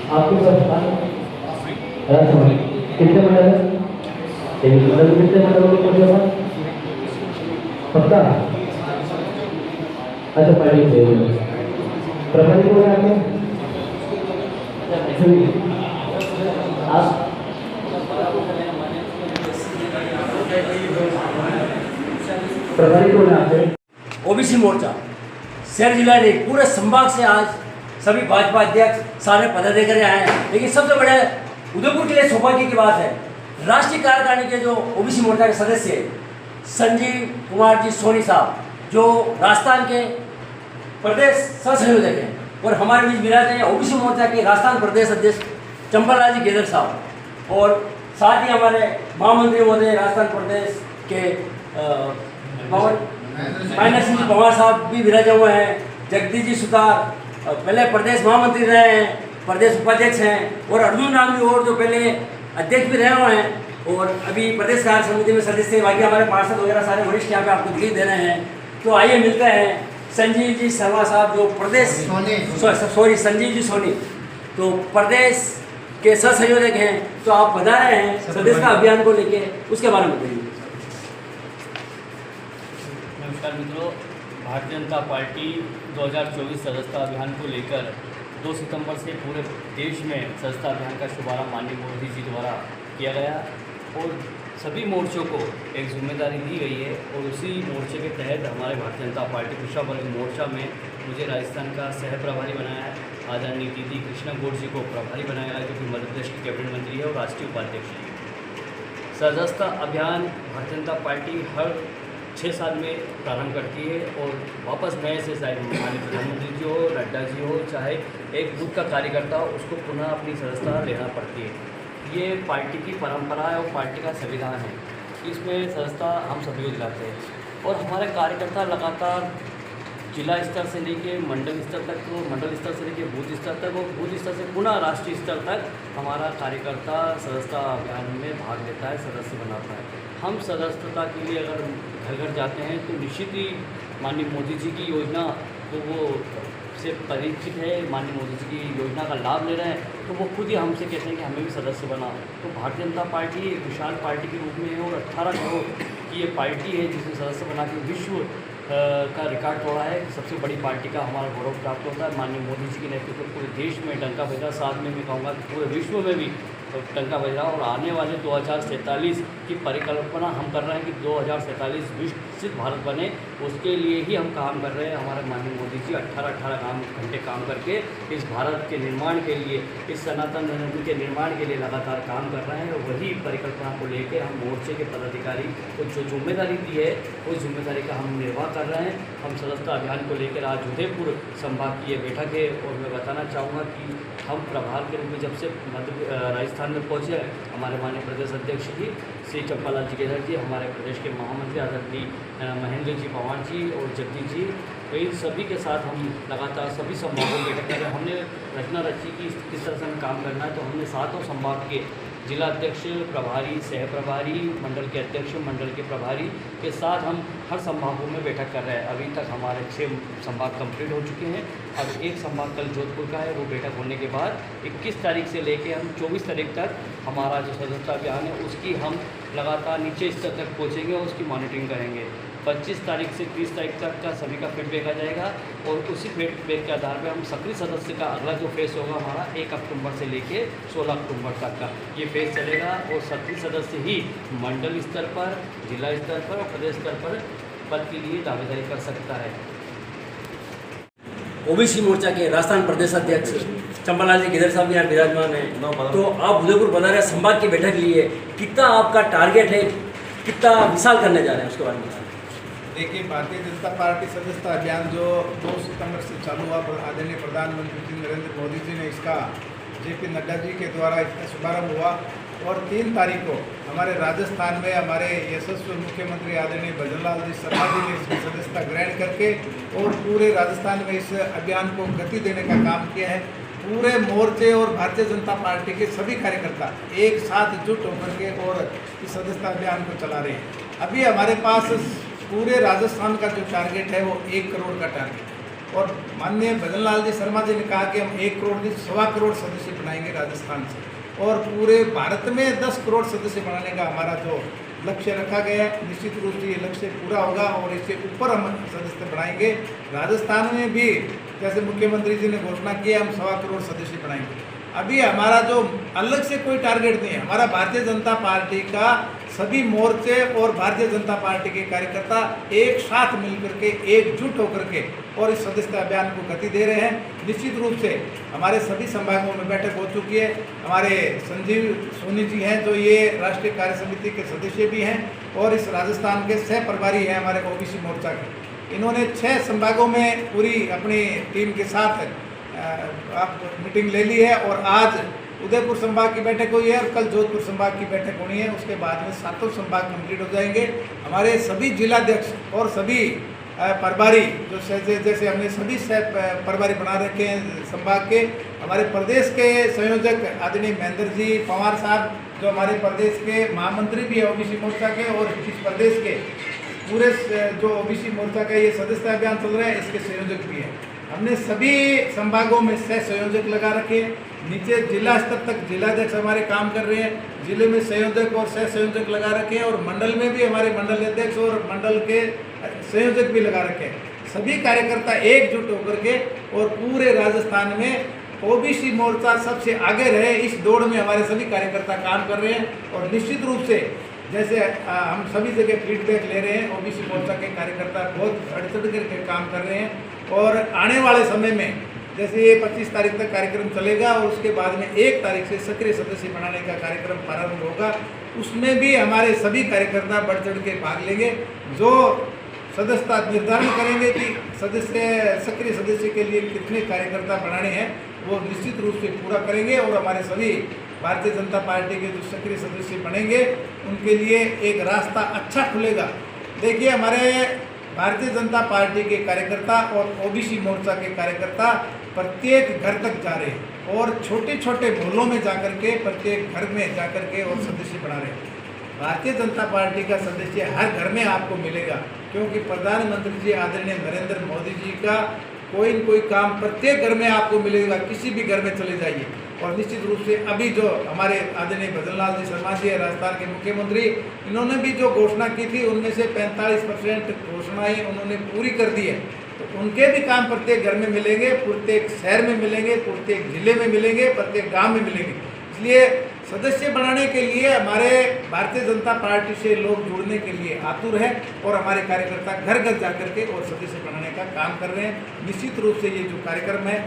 आपके पास राष्ट्रपति कितने मंडल है? मंडल कितने मंडलों के पहुंचे पास पक्का? अच्छा पार्टी से प्रभारी को है आपके आप प्रभारी को है आपके ओबीसी मोर्चा शहर जिला ने पूरे संभाग से आज सभी भाजपा अध्यक्ष सारे पदाधिकारी आए हैं। लेकिन सबसे बड़े उदयपुर के लिए सौभाग्य की बात है, राष्ट्रीय कार्यकारिणी के जो ओबीसी मोर्चा के सदस्य संजीव कुमार जी सोनी साहब जो राजस्थान के प्रदेश सह संयोजक हैं और हमारे बीच विराज हैं ओबीसी मोर्चा के राजस्थान प्रदेश अध्यक्ष चंपालाल जी गेदर साहब और साथ ही हमारे महामंत्री महोदय राजस्थान प्रदेश के महेंद्र सिंह जी पवार साहब भी विराजे हुए हैं। जगदीश जी सुतार पहले प्रदेश महामंत्री रहे हैं, प्रदेश उपाध्यक्ष हैं और अर्जुन राम जी और जो पहले अध्यक्ष भी रहे हुए हैं और अभी प्रदेश कार्य समिति में सदस्य हैं। बाकी हमारे पार्षद वगैरह सारे वरिष्ठ यहाँ पे आपको दिखाई दे रहे हैं। तो आइए मिलते हैं संजीव जी शर्मा साहब जो प्रदेश संजीव जी सोनी तो प्रदेश के सह संयोजक हैं। तो आप बता रहे हैं सदस्यता अभियान को लेके, उसके बारे में बताइए। नमस्कार मित्रों, भारतीय जनता पार्टी 2024 सदस्यता अभियान को लेकर 2 सितंबर से पूरे देश में सदस्यता अभियान का शुभारंभ माननीय मोदी जी द्वारा किया गया और सभी मोर्चों को एक जिम्मेदारी दी गई है और उसी मोर्चे के तहत हमारे भारतीय जनता पार्टी पिछड़ा वर्ग मोर्चा में मुझे राजस्थान का सह प्रभारी बनाया है। आदरणीय दीदी कृष्णा गौड़ जी को प्रभारी बनाया है जो कि मध्य प्रदेश के कैबिनेट मंत्री है और राष्ट्रीय उपाध्यक्ष है। सदस्यता अभियान भारतीय जनता पार्टी हर 6 साल में प्रारंभ करती है और वापस नए से चाहे माननीय प्रधानमंत्री जी हो, नड्डा जी हो, चाहे एक बूथ का कार्यकर्ता हो, उसको पुनः अपनी सदस्यता लेना पड़ती है। ये पार्टी की परंपरा है और पार्टी का संविधान है, इसमें सदस्यता हम सभी को दिलाते हैं और हमारे कार्यकर्ता लगातार जिला स्तर से लेके मंडल स्तर तक, तो मंडल स्तर से लेके बूथ स्तर तक और बूथ स्तर से पुनः राष्ट्रीय स्तर तक हमारा कार्यकर्ता सदस्यता अभियान में भाग लेता है, सदस्य बनाता है। हम सदस्यता के लिए अगर घर घर जाते हैं तो निश्चित ही माननीय मोदी जी की योजना तो वो से परिचित है, माननीय मोदी जी की योजना का लाभ ले रहे हैं तो वो खुद ही हमसे कहते हैं कि हमें भी सदस्य बना। तो भारतीय जनता पार्टी एक विशाल पार्टी के रूप में है और 18 करोड़ की ये पार्टी है जिसमें सदस्य बना के विश्व का रिकॉर्ड तोड़ा है। सबसे बड़ी पार्टी का हमारा गौरव प्राप्त होता है। माननीय मोदी जी के नेतृत्व में पूरे देश में डंका बजा, साथ में मैं कहूँगा पूरे विश्व में भी डंका बज रहा और आने वाले 2047 की परिकल्पना हम कर रहे हैं कि 2047 विकसित भारत बने, उसके लिए ही हम काम कर रहे हैं। हमारे माननीय मोदी जी 18 घंटे काम करके इस भारत के निर्माण के लिए, इस सनातन धर्म के निर्माण के लिए लगातार काम कर रहे हैं और वही परिकल्पना को लेकर हम मोर्चे के पदाधिकारी को जो जिम्मेदारी दी है उस जिम्मेदारी का हम निर्वाह कर रहे हैं। हम सदस्यता अभियान को लेकर आज उदयपुर संभाग की ये बैठक है और मैं बताना चाहूँगा कि हम प्रभार के रूप में जब से राजस्थान में पहुँचे हमारे माननीय प्रदेश अध्यक्ष जी श्री चंपालाल जी गेदर जी, हमारे प्रदेश के महामंत्री आदरणीय महेंद्र जी पवार जी और जगदीश जी, तो इन सभी के साथ हम लगातार सभी संभागों में बैठक कर रहे हैं। हमने रचना रची कि किस तरह से हमें काम करना है, तो हमने 7 संभाग के जिला अध्यक्ष, प्रभारी, सह प्रभारी, मंडल के अध्यक्ष, मंडल के प्रभारी के साथ हम हर संभागों में बैठक कर रहे हैं। अभी तक हमारे 6 संभाग कंप्लीट हो चुके हैं। अब एक संभाग कल जोधपुर का है, वो बैठक होने के बाद 21 तारीख से लेके हम 24 तारीख तक हमारा जो सदस्यता अभियान है उसकी हम लगातार नीचे स्तर तक पहुँचेंगे और उसकी मॉनिटरिंग करेंगे। 25 तारीख से 30 तारीख तक का सभी का फीडबैक आ जाएगा और उसी फीडबैक के आधार पर हम सक्रिय सदस्य का अगला जो फेस होगा हमारा 1 अक्टूबर से लेके 16 अक्टूबर तक का ये फेस चलेगा और सक्रिय सदस्य ही मंडल स्तर पर, जिला स्तर पर और प्रदेश स्तर पर पद के लिए दावेदारी कर सकता है। ओबीसी मोर्चा के राजस्थान प्रदेश अध्यक्ष चंपालाल जी गेदर साहब यहाँ विराजमान है। तो आप उदयपुर बता रहे संभाग की बैठक लिए, कितना आपका टारगेट है, कितना विशाल करने जा रहे हैं उसके बारे में? देखिए, भारतीय जनता पार्टी सदस्यता अभियान जो 2 सितंबर से चालू हुआ, आदरणीय प्रधानमंत्री श्री नरेंद्र मोदी जी ने इसका जेपी नड्डा जी के द्वारा इसका शुभारंभ हुआ और 3 तारीख को हमारे राजस्थान में हमारे यशस्वी मुख्यमंत्री आदरणीय भजनलाल जी शर्मा जी ने इसकी सदस्यता ग्रहण करके और पूरे राजस्थान में इस अभियान को गति देने का काम किया है। पूरे मोर्चे और भारतीय जनता पार्टी के सभी कार्यकर्ता एक साथ जुट होकर के और इस सदस्यता अभियान को चला रहे हैं। अभी हमारे पास पूरे राजस्थान का जो टारगेट है वो 1 करोड़ का टारगेट और माननीय भजन लाल जी शर्मा जी ने कहा कि हम 1 करोड़ नहीं 1.25 करोड़ सदस्य बनाएंगे राजस्थान से, और पूरे भारत में 10 करोड़ सदस्य बनाने का हमारा जो लक्ष्य रखा गया है, निश्चित रूप से ये लक्ष्य पूरा होगा और इससे ऊपर हम सदस्य बढ़ाएंगे। राजस्थान में भी जैसे मुख्यमंत्री जी ने घोषणा की है, हम 1.25 करोड़ सदस्य बढ़ाएंगे। अभी हमारा जो अलग से कोई टारगेट नहीं है, हमारा भारतीय जनता पार्टी का सभी मोर्चे और भारतीय जनता पार्टी के कार्यकर्ता एक साथ मिलकर के एकजुट होकर के और इस सदस्यता अभियान को गति दे रहे हैं। निश्चित रूप से हमारे सभी संभागों में बैठक हो चुकी है। हमारे संजीव सोनी जी हैं जो ये राष्ट्रीय कार्य समिति के सदस्य भी हैं और इस राजस्थान के सह प्रभारी हैं हमारे ओबीसी मोर्चा के। इन्होंने 6 संभागों में पूरी अपनी टीम के साथ आप मीटिंग ले ली है और आज उदयपुर संभाग की बैठक हुई है और कल जोधपुर संभाग की बैठक होनी है। उसके बाद में 7 संभाग कंप्लीट हो जाएंगे। हमारे सभी जिलाध्यक्ष और सभी प्रभारी जो जैसे हमने सभी प्रभारी बना रखे हैं संभाग के, हमारे प्रदेश के संयोजक आदरणीय महेंद्र जी पवार साहब जो हमारे प्रदेश के महामंत्री भी है ओबीसी मोर्चा के, और इस प्रदेश के पूरे जो ओबीसी मोर्चा का ये सदस्यता अभियान चल रहा है इसके संयोजक भी हैं। हमने सभी संभागों में सह संयोजक लगा रखे हैं। नीचे जिला स्तर तक जिलाध्यक्ष हमारे काम कर रहे हैं, जिले में संयोजक और सह संयोजक लगा रखे हैं और मंडल में भी हमारे मंडल अध्यक्ष और मंडल के संयोजक भी लगा रखे हैं। सभी कार्यकर्ता एकजुट होकर के और पूरे राजस्थान में ओबीसी मोर्चा सबसे आगे रहे इस दौड़ में हमारे सभी कार्यकर्ता काम कर रहे हैं। और निश्चित रूप से जैसे हम सभी जगह फीडबैक ले रहे हैं, ओबीसी मोर्चा के कार्यकर्ता बहुत बढ़ चढ़ करके काम कर रहे हैं और आने वाले समय में जैसे ये 25 तारीख तक कार्यक्रम चलेगा और उसके बाद में 1 तारीख से सक्रिय सदस्य बनाने का कार्यक्रम प्रारंभ होगा, उसमें भी हमारे सभी कार्यकर्ता बढ़ चढ़ के भाग लेंगे। जो सदस्यता निर्धारण करेंगे कि सक्रिय सदस्य के लिए कितने कार्यकर्ता बनाने हैं वो निश्चित रूप से पूरा करेंगे और हमारे सभी भारतीय जनता पार्टी के जो सक्रिय सदस्य बनेंगे उनके लिए एक रास्ता अच्छा खुलेगा। देखिए हमारे भारतीय जनता पार्टी के कार्यकर्ता और ओबीसी मोर्चा के कार्यकर्ता प्रत्येक घर तक जा रहे हैं और छोटे छोटे मोहल्लों में जाकर के प्रत्येक घर में जाकर के और सदस्य बना रहे हैं। भारतीय जनता पार्टी का सदस्य हर घर में आपको मिलेगा क्योंकि प्रधानमंत्री जी आदरणीय नरेंद्र मोदी जी का कोई न कोई काम प्रत्येक घर में आपको मिलेगा। किसी भी घर में चले जाइए और निश्चित रूप से अभी जो हमारे आदरणीय भजन लाल जी शर्मा जी है राजस्थान के मुख्यमंत्री, इन्होंने भी जो घोषणा की थी उनमें से 45% घोषणाएं उन्होंने पूरी कर दी है। तो उनके भी काम प्रत्येक घर में मिलेंगे, प्रत्येक शहर में मिलेंगे, प्रत्येक जिले में मिलेंगे, प्रत्येक गाँव में मिलेंगे। इसलिए सदस्य बनाने के लिए हमारे भारतीय जनता पार्टी से लोग जुड़ने के लिए आतुर है और हमारे कार्यकर्ता घर घर जाकर के और सदस्य बनाने का काम कर रहे हैं। निश्चित रूप से ये जो कार्यक्रम है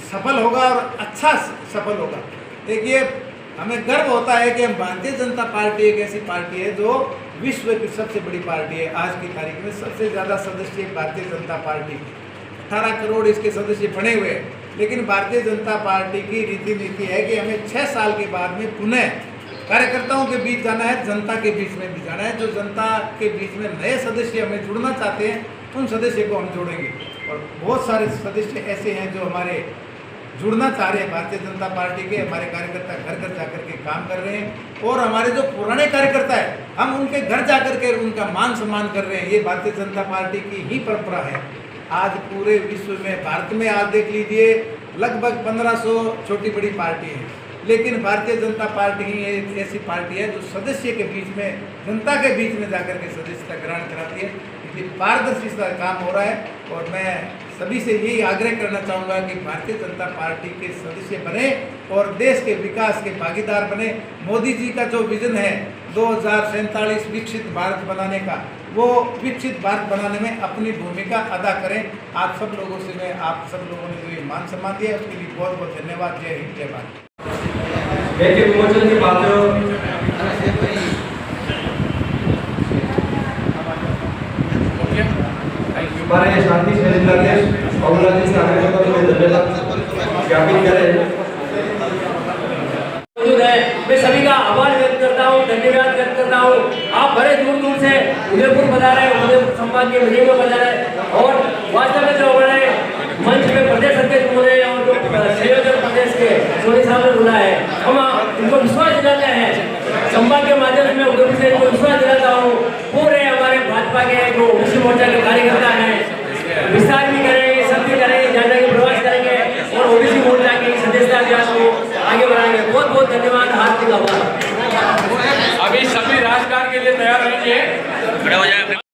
सफल होगा और अच्छा सफल होगा। देखिए हमें गर्व होता है कि हम भारतीय जनता पार्टी एक ऐसी पार्टी है जो विश्व की सबसे बड़ी पार्टी है। आज की तारीख में सबसे ज़्यादा सदस्य भारतीय जनता पार्टी, 18 करोड़ इसके सदस्य बने हुए हैं। लेकिन भारतीय जनता पार्टी की रीति नीति है कि हमें 6 साल के बाद में पुनः कार्यकर्ताओं के बीच जाना है, जनता के बीच में भी जाना है। जो जनता के बीच में नए सदस्य हमें जुड़ना चाहते हैं उन सदस्य को हम जोड़ेंगे और बहुत सारे सदस्य ऐसे हैं जो हमारे जुड़ना चाह रहे हैं भारतीय जनता पार्टी के। हमारे कार्यकर्ता घर घर जाकर के काम कर रहे हैं और हमारे जो पुराने कार्यकर्ता है हम उनके घर जाकर के उनका मान सम्मान कर रहे हैं। ये भारतीय जनता पार्टी की ही परंपरा है। आज पूरे विश्व में, भारत में आज देख लीजिए लगभग 1500 छोटी बड़ी पार्टी है, लेकिन भारतीय जनता पार्टी ही एक ऐसी पार्टी है जो सदस्य के बीच में, जनता के बीच में जाकर के सदस्यता ग्रहण कराती है। इसलिए पारदर्शी का काम हो रहा है और मैं सभी से यही आग्रह करना चाहूँगा कि भारतीय जनता पार्टी के सदस्य बने और देश के विकास के भागीदार बने। मोदी जी का जो विजन है 2047 विकसित भारत बनाने का, वो विकसित भारत बनाने में अपनी भूमिका अदा करें। आप सब लोगों से मैं, आप सब लोगों ने जो ये मान सम्मान दिया उसके लिए बहुत बहुत धन्यवाद। जय हिंद, जय भारत। विमोचन की बात हमारे शांति क्षेत्र और ज्ञापित करें। मैं सभी का आभार व्यक्त करता हूँ, धन्यवाद व्यक्त करता हूँ। आप बड़े दूर दूर से उदयपुर बता रहे हैं, उदयपुर संभाग के मीटिंग में बता रहे हैं और वास्तव में जो हमारे मंच में प्रदेश अध्यक्ष बोले हैं और जो संयोजक प्रदेश के सोनी साहब ने बोला है, हम इनको विश्वास दिलाते हैं। संभाग के माध्यम से उदयपुर से इनको विश्वास दिलाता हूँ पूरे हमारे भाजपा के जो ओबीसी मोर्चा के कार्यकर्ता हैं विस्तार भी करेंगे, को आगे बढ़ाएंगे। बहुत बहुत धन्यवाद, हार्दिक आभार। अभी सभी राजकारण के लिए तैयार रहिए।